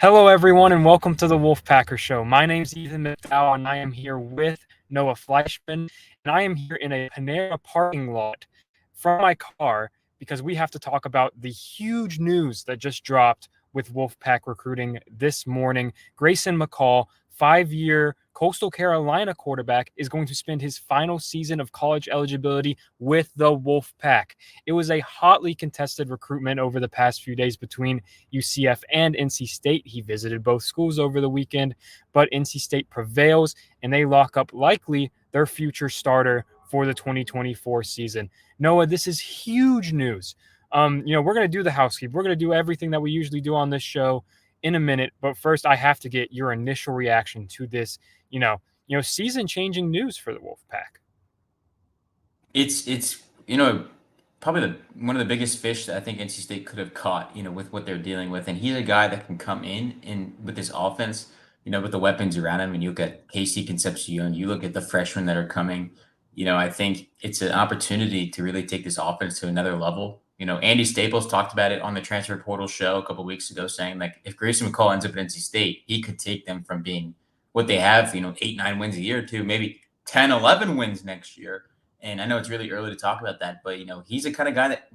Hello, everyone, and welcome to the Wolfpacker Show. My name's Ethan McDowell, and I am here with Noah Fleischman, and I am here in a Panera parking lot from my car because we have to talk about the huge news that just dropped with Wolfpack recruiting this morning. Grayson McCall, 5-year Coastal Carolina quarterback, is going to spend his final season of college eligibility with the Wolfpack. It was a hotly contested recruitment over the past few days between UCF and NC State. He visited both schools over the weekend, but NC State prevails and they lock up likely their future starter for the 2024 season. Noah, this is huge news. We're going to do the housekeeping. We're going to do everything that we usually do on this show in a minute, but first I have to get your initial reaction to this, season-changing news for the Wolfpack. It's probably the one of the biggest fish that I think NC State could have caught, with what they're dealing with. And he's a guy that can come in and with this offense, with the weapons around him. And you look at Casey Concepcion, you look at the freshmen that are coming. I think it's an opportunity to really take this offense to another level. Andy Staples talked about it on the transfer portal show a couple weeks ago, saying like if Grayson McCall ends up at NC State, he could take them from being what they have, 8, 9 wins a year to maybe 10, 11 wins next year. And I know it's really early to talk about that, but he's the kind of guy that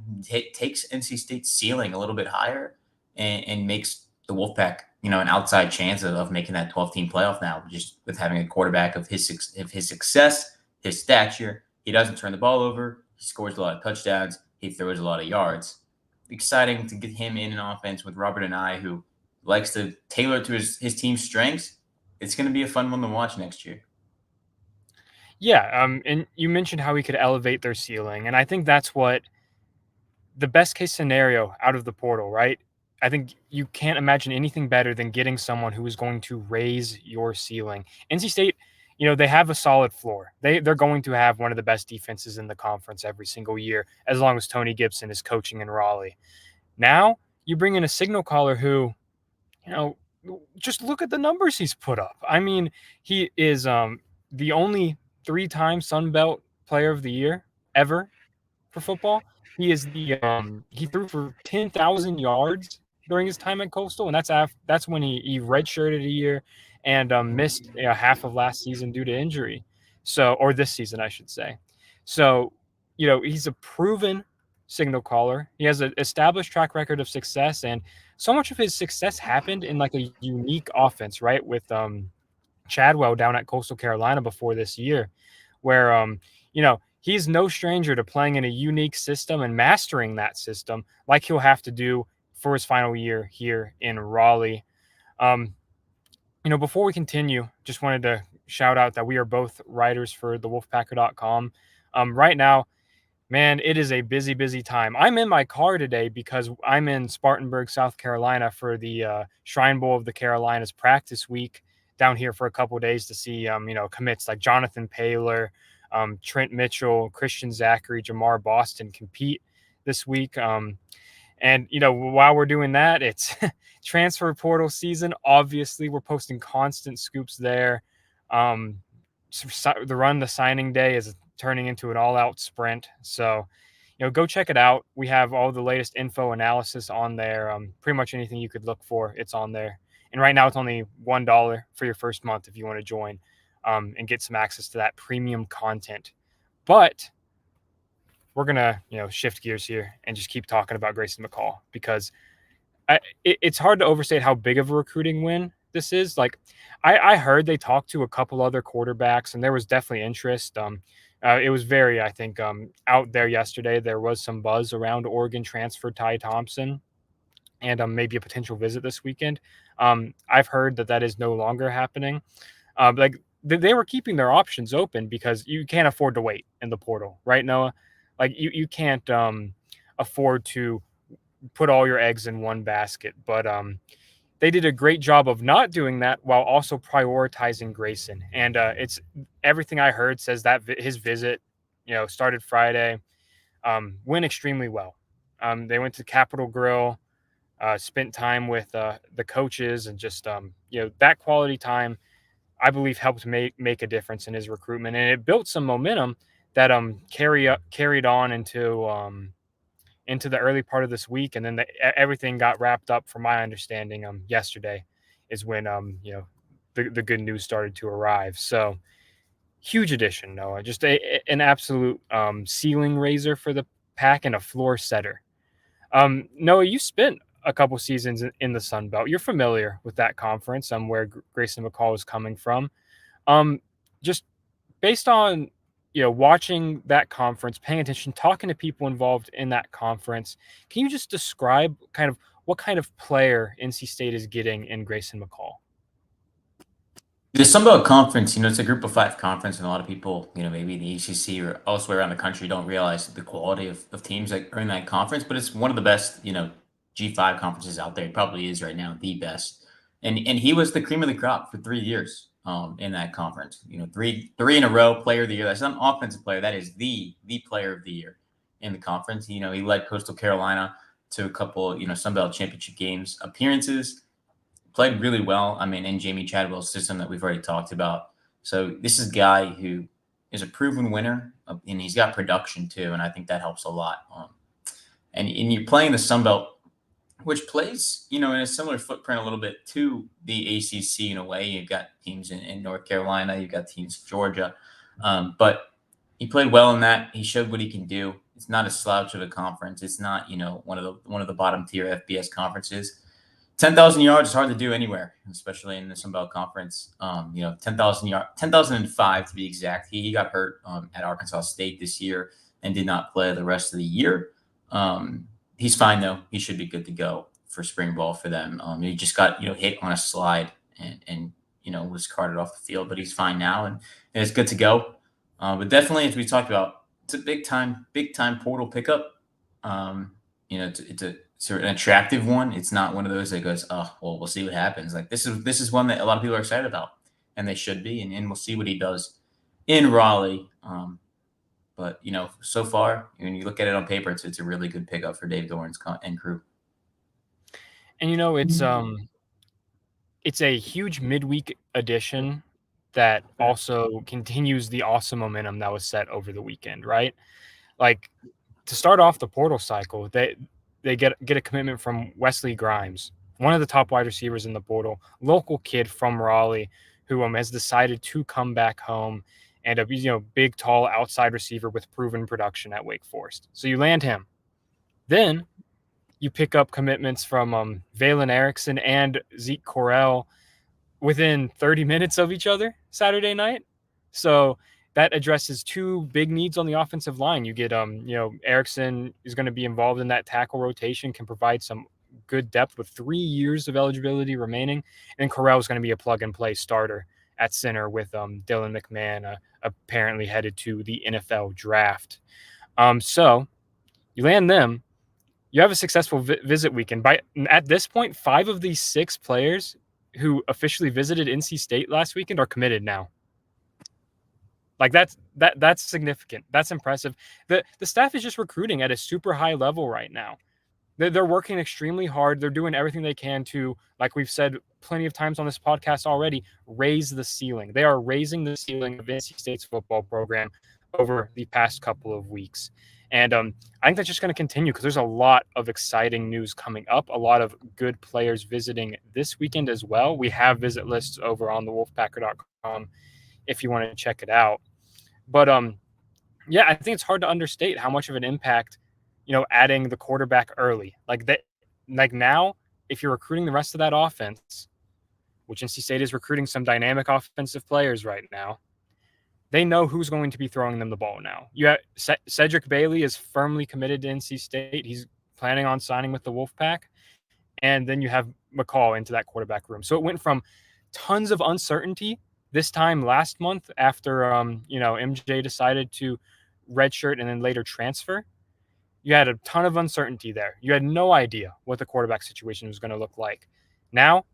takes NC State's ceiling a little bit higher and makes the Wolfpack, an outside chance of making that 12-team playoff now, just with having a quarterback of his success, his stature. He doesn't turn the ball over. He scores a lot of touchdowns. He throws a lot of yards. Exciting to get him in an offense with Robert and I, who likes to tailor it to his team's strengths. It's going to be a fun one to watch next year. Yeah, and you mentioned how we could elevate their ceiling, and I think that's what the best case scenario out of the portal, right? I think you can't imagine anything better than getting someone who is going to raise your ceiling. NC State, they have a solid floor. They're going to have one of the best defenses in the conference every single year, as long as Tony Gibson is coaching in Raleigh. Now you bring in a signal caller who, you know, just look at the numbers he's put up. I mean, he is the only 3-time Sun Belt Player of the Year ever for football. He threw for 10,000 yards during his time at Coastal, and that's when he redshirted a year and missed half of last season due to injury. So, or this season, I should say. So, he's a proven signal caller. He has an established track record of success, and so much of his success happened in like a unique offense, right? With Chadwell down at Coastal Carolina before this year, where he's no stranger to playing in a unique system and mastering that system, like he'll have to do for his final year here in Raleigh. Before we continue, just wanted to shout out that we are both writers for the Wolfpacker.com. Right now, man, it is a busy, busy time. I'm in my car today because I'm in Spartanburg, South Carolina for the Shrine Bowl of the Carolinas practice week down here for a couple of days to see, commits like Jonathan Paylor, Trent Mitchell, Christian Zachary, Jamar Boston compete this week. And while we're doing that, it's transfer portal season. Obviously, we're posting constant scoops there. The signing day is turning into an all-out sprint. So, go check it out. We have all the latest info analysis on there. Pretty much anything you could look for, it's on there. And right now, it's only $1 for your first month if you want to join and get some access to that premium content. But we're gonna, shift gears here and just keep talking about Grayson McCall because it's hard to overstate how big of a recruiting win this is. Like, I heard they talked to a couple other quarterbacks, and there was definitely interest. It was very, I think, out there yesterday. There was some buzz around Oregon transfer Ty Thompson and maybe a potential visit this weekend. I've heard that is no longer happening. They were keeping their options open because you can't afford to wait in the portal, right, Noah? Like you can't afford to put all your eggs in one basket. But they did a great job of not doing that while also prioritizing Grayson. And it's everything I heard says that his visit, started Friday, went extremely well. They went to Capitol Grill, spent time with the coaches, and just that quality time, I believe, helped make a difference in his recruitment, and it built some momentum that carried on into the early part of this week, and then everything got wrapped up, from my understanding, yesterday. is when the good news started to arrive. So huge addition, Noah. Just an absolute ceiling raiser for the pack and a floor setter. Noah, you spent a couple seasons in the Sun Belt. You're familiar with that conference, where Grayson McCall is coming from. Um, just based on watching that conference, paying attention, talking to people involved in that conference, can you just describe kind of what kind of player NC State is getting in Grayson McCall? The Sun Belt Conference, it's a group of five conference, and a lot of people, maybe in the ACC or elsewhere around the country don't realize the quality of teams that are in that conference, but it's one of the best, G5 conferences out there. It probably is right now the best. And he was the cream of the crop for 3 years in that conference. Three in a row, player of the year. That's not an offensive player. That is the player of the year in the conference. He led Coastal Carolina to a couple, Sun Belt championship games appearances. Played really well. I mean, in Jamie Chadwell's system that we've already talked about. So this is a guy who is a proven winner, and he's got production too, and I think that helps a lot. And you're playing the Sun Belt, which plays, in a similar footprint a little bit to the ACC in a way. You've got teams in North Carolina, you've got teams in Georgia, but he played well in that. He showed what he can do. It's not a slouch of a conference. It's not, one of the bottom tier FBS conferences. 10,000 yards is hard to do anywhere, especially in the Sun Belt Conference. 10,000 yards, 10,005 to be exact. He got hurt at Arkansas State this year and did not play the rest of the year. He's fine though. He should be good to go for spring ball for them. He just got hit on a slide and was carted off the field, but he's fine now and it's good to go. But definitely, as we talked about, it's a big time portal pickup. It's a sort of an attractive one. It's not one of those that goes, oh, well, we'll see what happens. Like this is one that a lot of people are excited about, and they should be, and we'll see what he does in Raleigh. But so far, when you look at it on paper, it's a really good pickup for Dave Doran's and crew. And it's a huge midweek addition that also continues the awesome momentum that was set over the weekend, right? Like to start off the portal cycle, they get a commitment from Wesley Grimes, one of the top wide receivers in the portal, local kid from Raleigh who has decided to come back home and a big, tall outside receiver with proven production at Wake Forest. So you land him. Then you pick up commitments from Valen Erickson and Zeke Correll within 30 minutes of each other Saturday night. So that addresses two big needs on the offensive line. You get, Erickson is going to be involved in that tackle rotation, can provide some good depth with 3 years of eligibility remaining. And Correll is going to be a plug-and-play starter at center with Dylan McMahon, apparently headed to the NFL draft. So you land them. You have a successful visit weekend. At this point, 5 of these 6 players who officially visited NC State last weekend are committed now. Like that's significant. That's impressive. The staff is just recruiting at a super high level right now. They're working extremely hard. They're doing everything they can to, like we've said plenty of times on this podcast already, raise the ceiling. They are raising the ceiling of NC State's football program over the past couple of weeks. And I think that's just going to continue because there's a lot of exciting news coming up, a lot of good players visiting this weekend as well. We have visit lists over on the wolfpacker.com if you want to check it out. But yeah, I think it's hard to understate how much of an impact, adding the quarterback early like that. Like now, if you're recruiting the rest of that offense, which NC State is recruiting some dynamic offensive players right now, they know who's going to be throwing them the ball now. You have Cedric Bailey is firmly committed to NC State. He's planning on signing with the Wolfpack. And then you have McCall into that quarterback room. So it went from tons of uncertainty this time last month after, MJ decided to redshirt and then later transfer. You had a ton of uncertainty there. You had no idea what the quarterback situation was going to look like. Now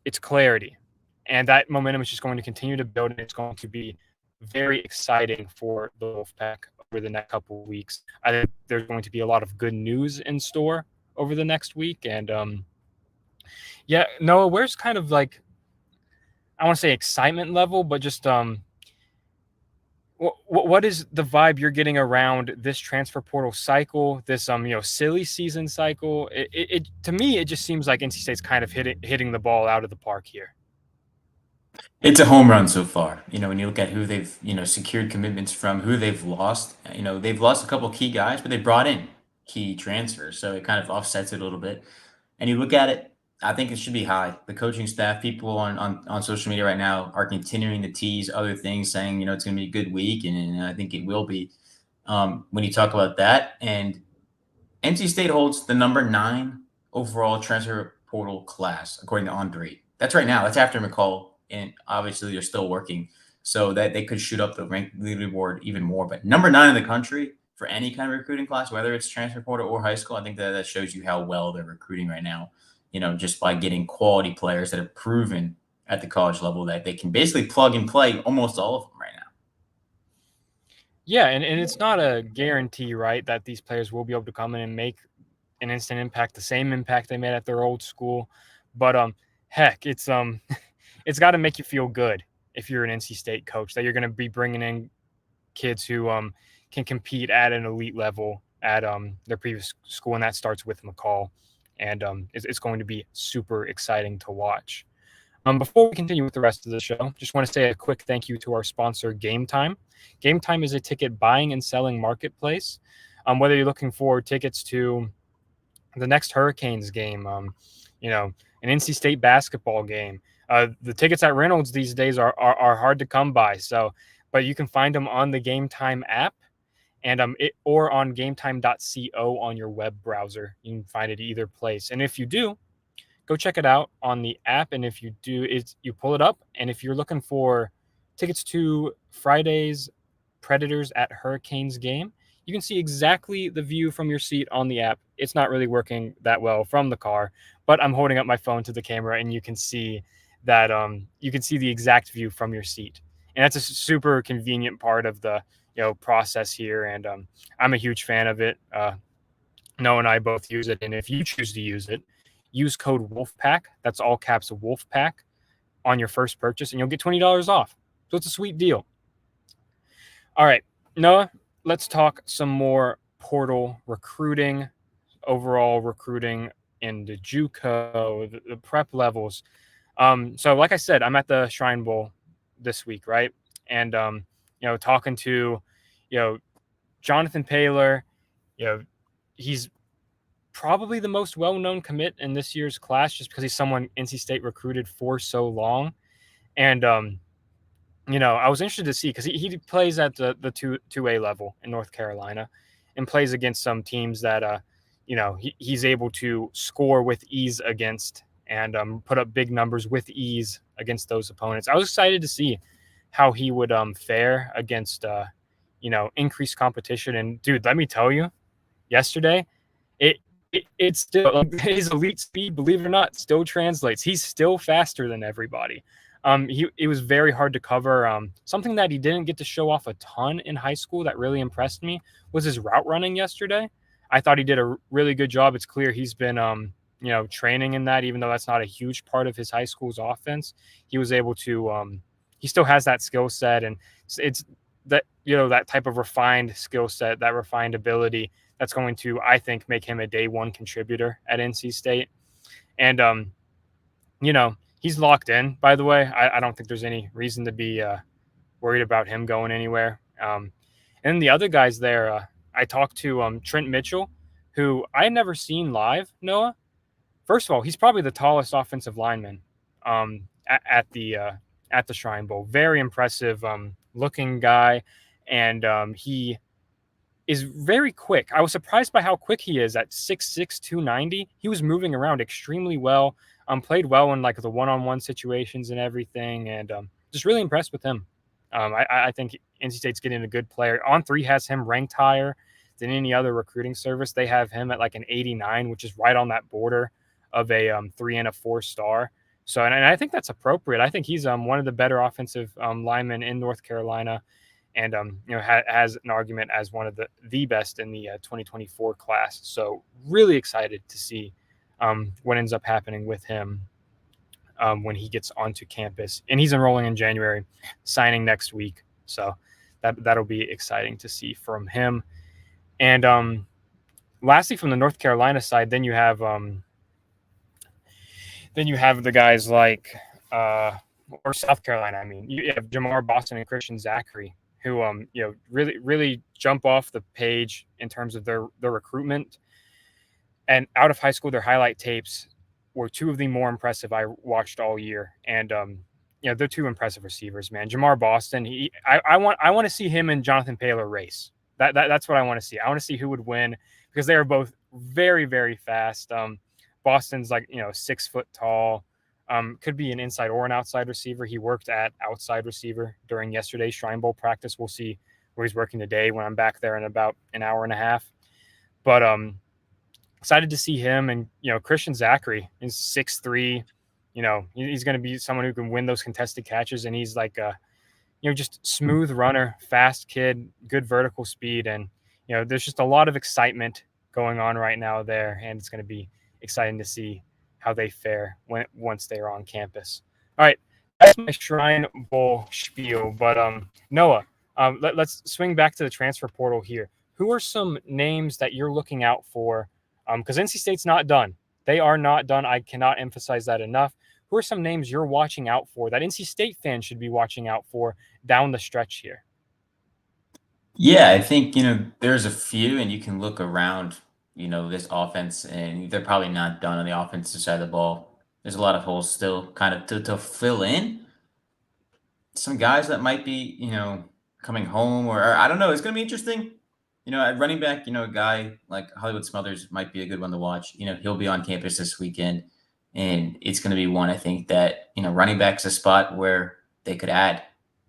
it's clarity. And that momentum is just going to continue to build, and it's going to be very exciting for the Wolfpack over the next couple of weeks. I think there's going to be a lot of good news in store over the next week. And yeah, Noah, where's kind of like, I want to say excitement level, but just What is the vibe you're getting around this transfer portal cycle, this silly season cycle? It to me it just seems like NC State's kind of hitting the ball out of the park here. It's a home run so far. When you look at who they've, secured commitments from, who they've lost, they've lost a couple key guys, but they brought in key transfers. So it kind of offsets it a little bit. And you look at it, I think it should be high. The coaching staff, people on social media right now are continuing to tease other things, saying, it's going to be a good week. And I think it will be when you talk about that. And NC State holds the number 9 overall transfer portal class, according to On3. That's right now. That's after McCall, and obviously they're still working, so that they could shoot up the rank leaderboard even more. But number 9 in the country for any kind of recruiting class, whether it's transfer portal or high school, I think that shows you how well they're recruiting right now. Just by getting quality players that have proven at the college level that they can basically plug and play almost all of them right now. Yeah, and it's not a guarantee, right, that these players will be able to come in and make an instant impact, the same impact they made at their old school. But heck, it's it's got to make you feel good if you're an NC State coach that you're going to be bringing in kids who can compete at an elite level at their previous school, and that starts with McCall, and it's going to be super exciting to watch. Before we continue with the rest of the show, just want to say a quick thank you to our sponsor, Game Time. Game Time is a ticket buying and selling marketplace. Whether you're looking for tickets to the next Hurricanes game, an NC State basketball game, the tickets at Reynolds these days are hard to come by. So, but you can find them on the Game Time app, and or on GameTime.co on your web browser. You can find it either place. And if you do, go check it out on the app. And if you do, you pull it up. And if you're looking for tickets to Friday's Predators at Hurricanes game, you can see exactly the view from your seat on the app. It's not really working that well from the car, but I'm holding up my phone to the camera, and you can see that you can see the exact view from your seat. And that's a super convenient part of the process here. And I'm a huge fan of it. Noah and I both use it. And if you choose to use it, use code Wolfpack. That's all caps of Wolfpack on your first purchase, and you'll get $20 off. So it's a sweet deal. All right, Noah, let's talk some more portal recruiting, overall recruiting in the JUCO, the prep levels. So like I said, I'm at the Shrine Bowl this week, right? And talking to Jonathan Paylor, he's probably the most well-known commit in this year's class, just because he's someone NC State recruited for so long. And I was interested to see, because he plays at the 2A level in North Carolina, and plays against some teams that he's able to score with ease against, and put up big numbers with ease against those opponents. I was excited to see how he would fare against increased competition. And dude, let me tell you, yesterday it's still, like, his elite speed, believe it or not, still translates. He's still faster than everybody. It was very hard to cover. Something that he didn't get to show off a ton in high school that really impressed me was his route running yesterday. I thought he did a really good job. It's clear he's been training in that, even though that's not a huge part of his high school's offense. He was able to he still has that skill set, and it's that that type of refined skill set, that refined ability, that's going to, I think, make him a day one contributor at NC State. And he's locked in, by the way. I don't think there's any reason to be worried about him going anywhere. And the other guys there, I talked to Trent Mitchell, who I had never seen live, Noah. First of all, he's probably the tallest offensive lineman at the Shrine Bowl. Very impressive looking guy, and he is very quick. I was surprised by how quick he is at 6'6", 290. He was moving around extremely well. Played well in like the one-on-one situations and everything, and just really impressed with him. I think NC State's getting a good player. On3 has him ranked higher than any other recruiting service. They have him at like an 89, which is right on that border of a 3 and a 4 star. So, and I think that's appropriate. I think he's one of the better offensive linemen in North Carolina, and has an argument as one of the best in the 2024 class. So really excited to see what ends up happening with him when he gets onto campus. And he's enrolling in January, signing next week. So that'll be exciting to see from him. And lastly, from the North Carolina side, then you have the guys like or South Carolina. I mean, you have Jamar Boston and Christian Zachary, who really jump off the page in terms of their recruitment. And out of high school, their highlight tapes were two of the more impressive I watched all year. And they're two impressive receivers, man. Jamar Boston, I want to see him and Jonathan Taylor race. That's what I want to see. I want to see who would win because they are both very, very fast. Boston's like 6 foot tall. Could be an inside or an outside receiver. He worked at outside receiver during yesterday's Shrine Bowl practice. We'll see where he's working today when I'm back there in about an hour and a half. But excited to see him. And Christian Zachary is 6'3". He's going to be someone who can win those contested catches, and he's like a just smooth runner, fast kid, good vertical speed, and there's just a lot of excitement going on right now there, and it's going to be exciting to see how they fare once they are on campus. All right, that's my Shrine Bowl spiel. But Noah, let's swing back to the transfer portal here. Who are some names that you're looking out for? Because NC State's not done. They are not done. I cannot emphasize that enough. Who are some names you're watching out for that NC State fans should be watching out for down the stretch here? Yeah, I think, there's a few, and you can look around, this offense, and they're probably not done on the offensive side of the ball. There's a lot of holes still kind of to fill in. Some guys that might be, coming home, or I don't know. It's going to be interesting. At running back, a guy like Hollywood Smothers might be a good one to watch. He'll be on campus this weekend, and it's going to be one I think that, running back's a spot where they could add.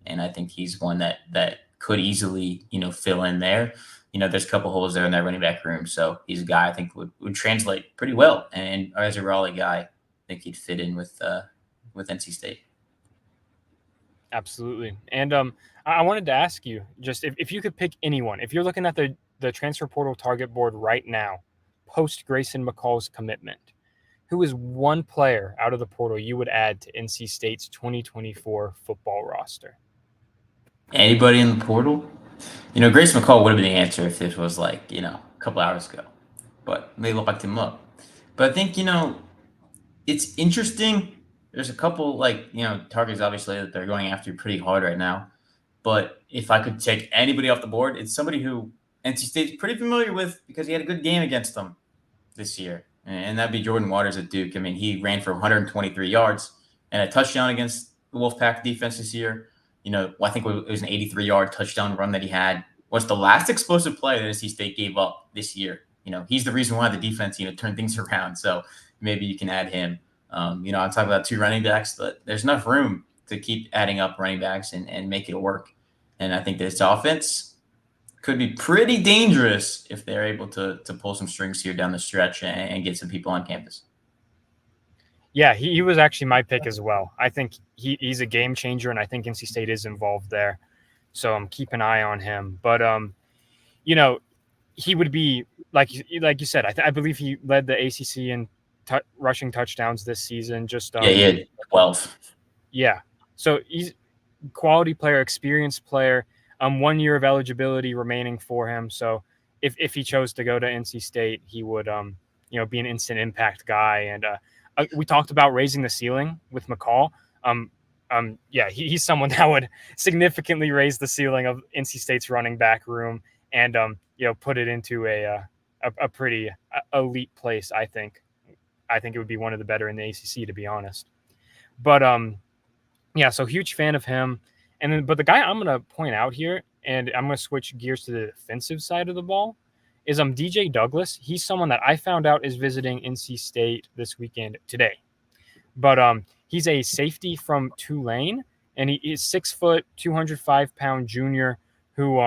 And I think he's one that could easily, fill in there. There's a couple holes there in that running back room. So he's a guy I think would translate pretty well. And as a Raleigh guy, I think he'd fit in with NC State. Absolutely. And I wanted to ask you just if you could pick anyone, if you're looking at the transfer portal target board right now, post Grayson McCall's commitment, who is one player out of the portal you would add to NC State's 2024 football roster? Anybody in the portal? Grace McCall would have been the answer if this was like, a couple hours ago. But they locked him up. But I think, it's interesting. There's a couple like, targets obviously that they're going after pretty hard right now. But if I could take anybody off the board, it's somebody who NC State's pretty familiar with because he had a good game against them this year. And that'd be Jordan Waters at Duke. I mean, he ran for 123 yards and a touchdown against the Wolfpack defense this year. I think it was an 83-yard touchdown run that he had. Was the last explosive play that NC State gave up this year. He's the reason why the defense, turned things around. So maybe you can add him. I'm talking about two running backs, but there's enough room to keep adding up running backs and make it work. And I think this offense could be pretty dangerous if they're able to pull some strings here down the stretch and get some people on campus. Yeah, he was actually my pick as well. I think he's a game changer, and I think NC State is involved there. So keep an eye on him. But he would be like you said. I believe he led the ACC in rushing touchdowns this season. Just he had 12. Yeah, so he's quality player, experienced player. 1 year of eligibility remaining for him. So if he chose to go to NC State, he would be an instant impact guy. And we talked about raising the ceiling with McCall. He's someone that would significantly raise the ceiling of NC State's running back room and put it into a pretty elite place. I think it would be one of the better in the ACC, to be honest. But so huge fan of him. And then, but the guy I'm going to point out here, and I'm going to switch gears to the defensive side of the ball, is DJ Douglas. He's someone that I found out is visiting NC State this weekend today. But he's a safety from Tulane, and he is 6 foot, 205-pound junior who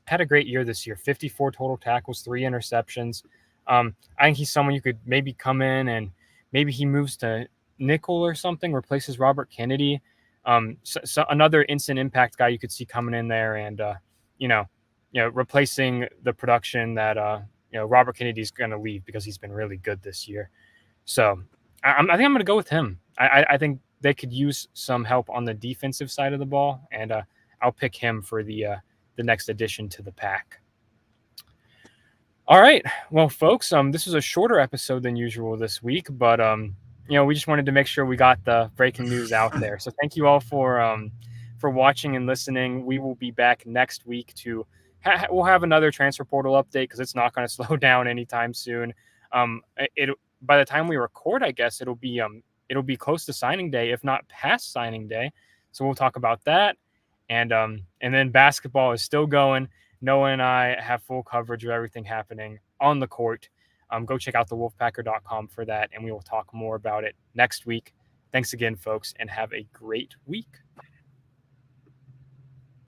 had a great year this year. 54 total tackles, 3 interceptions. I think he's someone you could maybe come in and maybe he moves to nickel or something, replaces Robert Kennedy. So another instant impact guy you could see coming in there and replacing the production that Robert Kennedy's going to leave because he's been really good this year. So I think I'm going to go with him. I think they could use some help on the defensive side of the ball, and I'll pick him for the next addition to the pack. All right. Well, folks, this was a shorter episode than usual this week, but we just wanted to make sure we got the breaking news out there. So thank you all for watching and listening. We will be back next week to we'll have another transfer portal update because it's not going to slow down anytime soon. It by the time we record, I guess it'll be close to signing day, if not past signing day. So we'll talk about that, and then basketball is still going. Noah and I have full coverage of everything happening on the court. Go check out the wolfpacker.com for that, and we will talk more about it next week. Thanks again, folks, and have a great week.